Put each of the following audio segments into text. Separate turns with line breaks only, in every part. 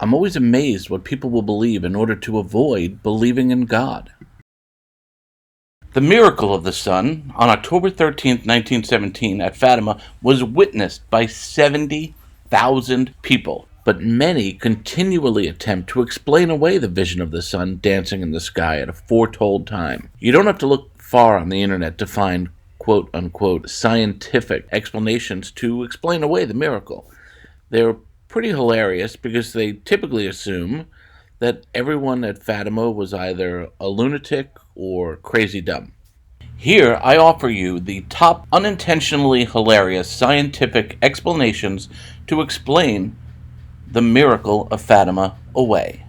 I'm always amazed what people will believe in order to avoid believing in God. The miracle of the sun on October 13th, 1917 at Fatima was witnessed by 70,000 people, but many continually attempt to explain away the vision of the sun dancing in the sky at a foretold time. You don't have to look far on the internet to find quote-unquote scientific explanations to explain away the miracle. They're pretty hilarious because they typically assume that everyone at Fatima was either a lunatic or crazy dumb. Here, I offer you the top unintentionally hilarious scientific explanations to explain the miracle of Fatima away.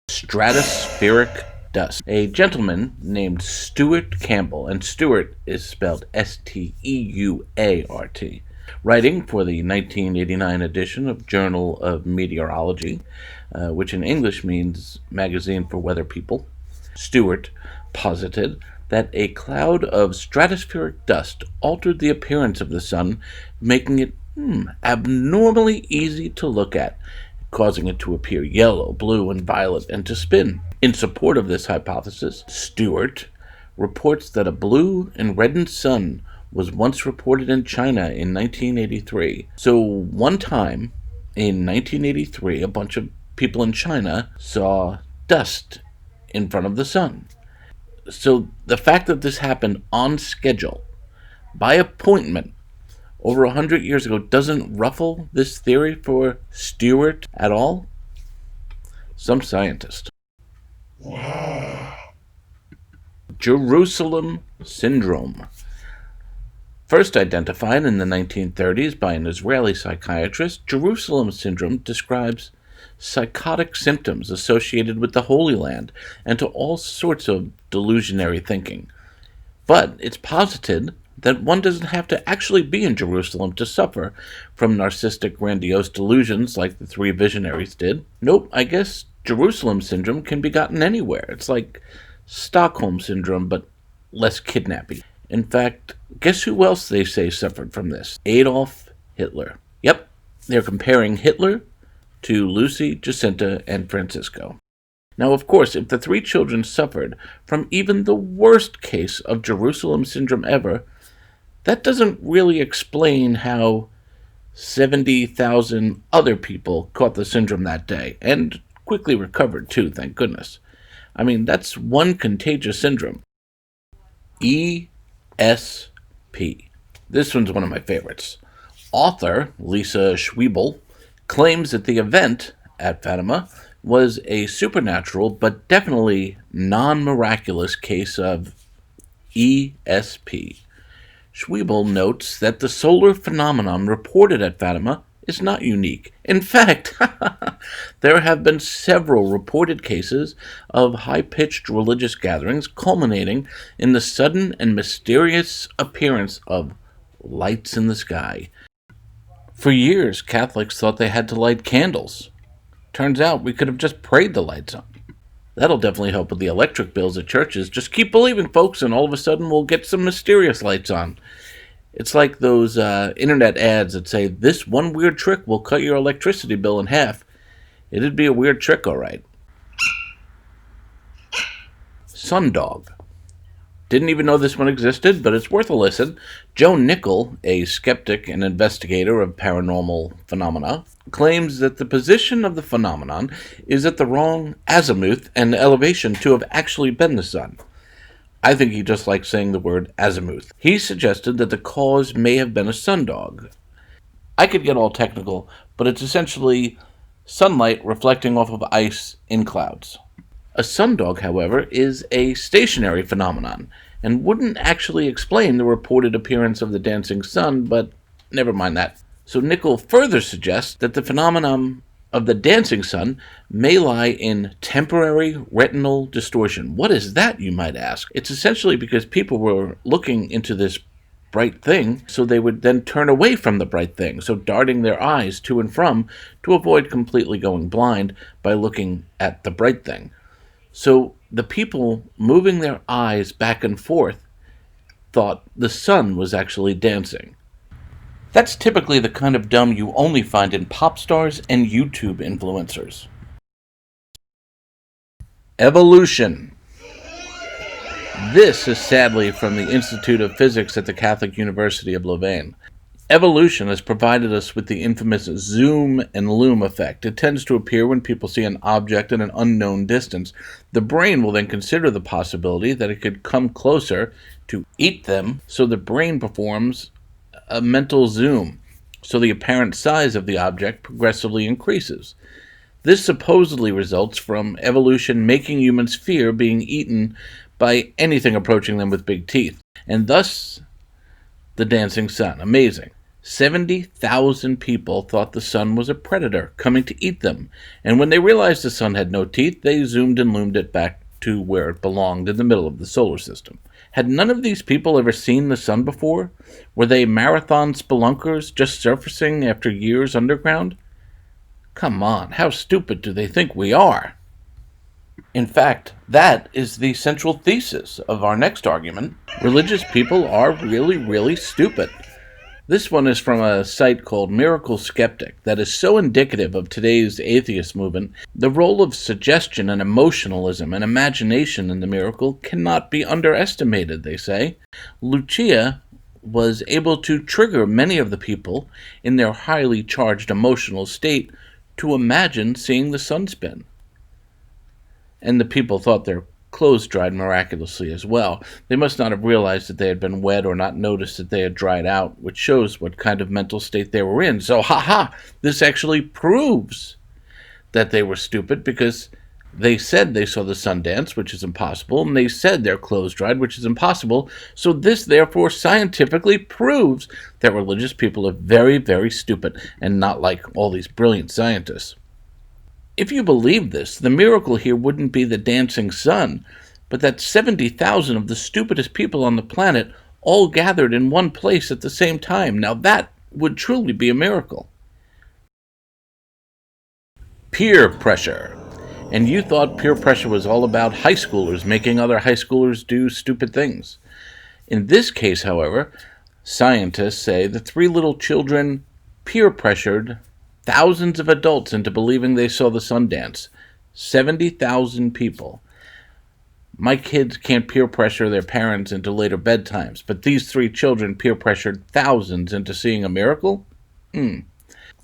Stratospheric dust. A gentleman named Stuart Campbell, and Stuart is spelled Steuart, writing for the 1989 edition of Journal of Meteorology, which in English means Magazine for Weather People. Stuart posited that a cloud of stratospheric dust altered the appearance of the sun, making it abnormally easy to look at, causing it to appear yellow, blue, and violet, and to spin. In support of this hypothesis, Stuart reports that a blue and reddened sun was once reported in China in 1983. So one time in 1983, a bunch of people in China saw dust in front of the sun. So the fact that this happened on schedule, by appointment, over 100 years ago, doesn't ruffle this theory for Stuart at all? Some scientist. Jerusalem Syndrome. First identified in the 1930s by an Israeli psychiatrist, Jerusalem Syndrome describes psychotic symptoms associated with the Holy Land and to all sorts of delusionary thinking. But it's posited that one doesn't have to actually be in Jerusalem to suffer from narcissistic grandiose delusions like the three visionaries did. Nope, I guess Jerusalem Syndrome can be gotten anywhere. It's like Stockholm Syndrome, but less kidnapping. In fact, guess who else they say suffered from this? Adolf Hitler. Yep, they're comparing Hitler to Lucy, Jacinta, and Francisco. Now, of course, if the three children suffered from even the worst case of Jerusalem Syndrome ever, that doesn't really explain how 70,000 other people caught the syndrome that day, and quickly recovered too, thank goodness. I mean, that's one contagious syndrome. ESP. This one's one of my favorites. Author Lisa Schwiebel claims that the event at Fatima was a supernatural but definitely non-miraculous case of ESP. Schwiebel notes that the solar phenomenon reported at Fatima is not unique. In fact, there have been several reported cases of high-pitched religious gatherings culminating in the sudden and mysterious appearance of lights in the sky. For years, Catholics thought they had to light candles. Turns out we could have just prayed the lights on. That'll definitely help with the electric bills at churches. Just keep believing, folks, and all of a sudden we'll get some mysterious lights on. It's like those internet ads that say, this one weird trick will cut your electricity bill in half. It'd be a weird trick, all right. Sundog. Didn't even know this one existed, but it's worth a listen. Joe Nickell, a skeptic and investigator of paranormal phenomena, claims that the position of the phenomenon is at the wrong azimuth and elevation to have actually been the sun. I think he just likes saying the word azimuth. He suggested that the cause may have been a sundog. I could get all technical, but it's essentially sunlight reflecting off of ice in clouds. A sundog, however, is a stationary phenomenon, and wouldn't actually explain the reported appearance of the dancing sun, but never mind that. So Nickell further suggests that the phenomenon of the dancing sun may lie in temporary retinal distortion. What is that, you might ask? It's essentially because people were looking into this bright thing, so they would then turn away from the bright thing, so darting their eyes to and from to avoid completely going blind by looking at the bright thing. So the people moving their eyes back and forth thought the sun was actually dancing. That's typically the kind of dumb you only find in pop stars and YouTube influencers. Evolution. This is sadly from the Institute of Physics at the Catholic University of Louvain. Evolution has provided us with the infamous zoom and loom effect. It tends to appear when people see an object at an unknown distance. The brain will then consider the possibility that it could come closer to eat them, so the brain performs a mental zoom, so the apparent size of the object progressively increases. This supposedly results from evolution making humans fear being eaten by anything approaching them with big teeth, and thus the dancing sun. Amazing. 70,000 people thought the sun was a predator coming to eat them, and when they realized the sun had no teeth, they zoomed and loomed it back to where it belonged, in the middle of the solar system. Had none of these people ever seen the sun before? Were they marathon spelunkers just surfacing after years underground? Come on, how stupid do they think we are? In fact, that is the central thesis of our next argument. Religious people are really, really stupid. This one is from a site called Miracle Skeptic that is so indicative of today's atheist movement. The role of suggestion and emotionalism and imagination in the miracle cannot be underestimated, they say. Lucia was able to trigger many of the people in their highly charged emotional state to imagine seeing the sun spin. And the people thought their clothes dried miraculously as well. They must not have realized that they had been wet or not noticed that they had dried out, which shows what kind of mental state they were in. So, this actually proves that they were stupid, because they said they saw the sun dance, which is impossible, and they said their clothes dried, which is impossible. So this, therefore, scientifically proves that religious people are very, very stupid and not like all these brilliant scientists. If you believe this, the miracle here wouldn't be the dancing sun, but that 70,000 of the stupidest people on the planet all gathered in one place at the same time. Now that would truly be a miracle. Peer pressure. And you thought peer pressure was all about high schoolers making other high schoolers do stupid things. In this case, however, scientists say the three little children peer pressured thousands of adults into believing they saw the sun dance. 70,000 people. My kids can't peer pressure their parents into later bedtimes, but these three children peer pressured thousands into seeing a miracle?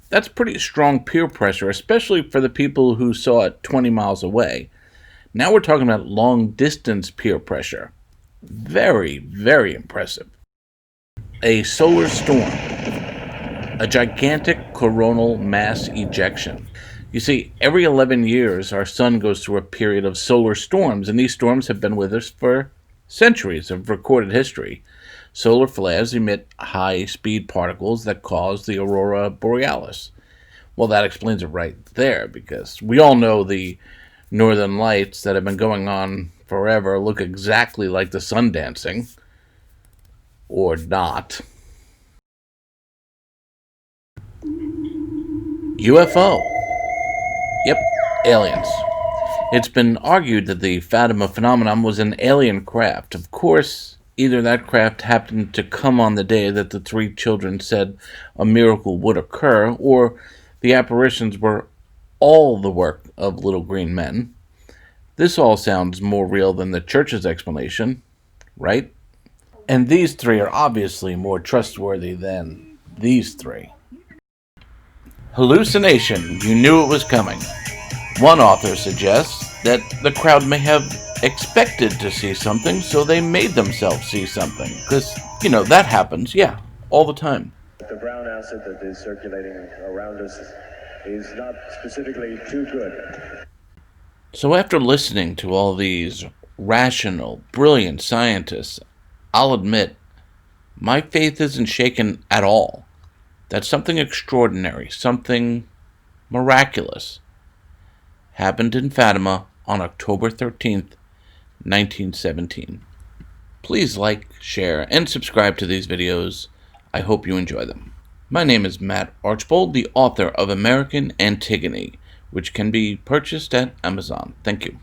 That's pretty strong peer pressure, especially for the people who saw it 20 miles away. Now we're talking about long-distance peer pressure. Very, very impressive. A solar storm. A gigantic coronal mass ejection. You see, every 11 years, our sun goes through a period of solar storms, and these storms have been with us for centuries of recorded history. Solar flares emit high-speed particles that cause the aurora borealis. Well, that explains it right there, because we all know the northern lights that have been going on forever look exactly like the sun dancing. Or not. UFO. Yep, aliens. It's been argued that the Fatima phenomenon was an alien craft. Of course, either that craft happened to come on the day that the three children said a miracle would occur, or the apparitions were all the work of little green men. This all sounds more real than the church's explanation, right? And these three are obviously more trustworthy than these three. Hallucination. You knew it was coming. One author suggests that the crowd may have expected to see something, so they made themselves see something. Because, that happens, all the time.
The brown acid that is circulating around us is not specifically too good.
So after listening to all these rational, brilliant scientists, I'll admit, my faith isn't shaken at all. That something extraordinary, something miraculous, happened in Fatima on October 13th, 1917. Please like, share, and subscribe to these videos. I hope you enjoy them. My name is Matt Archbold, the author of American Antigone, which can be purchased at Amazon. Thank you.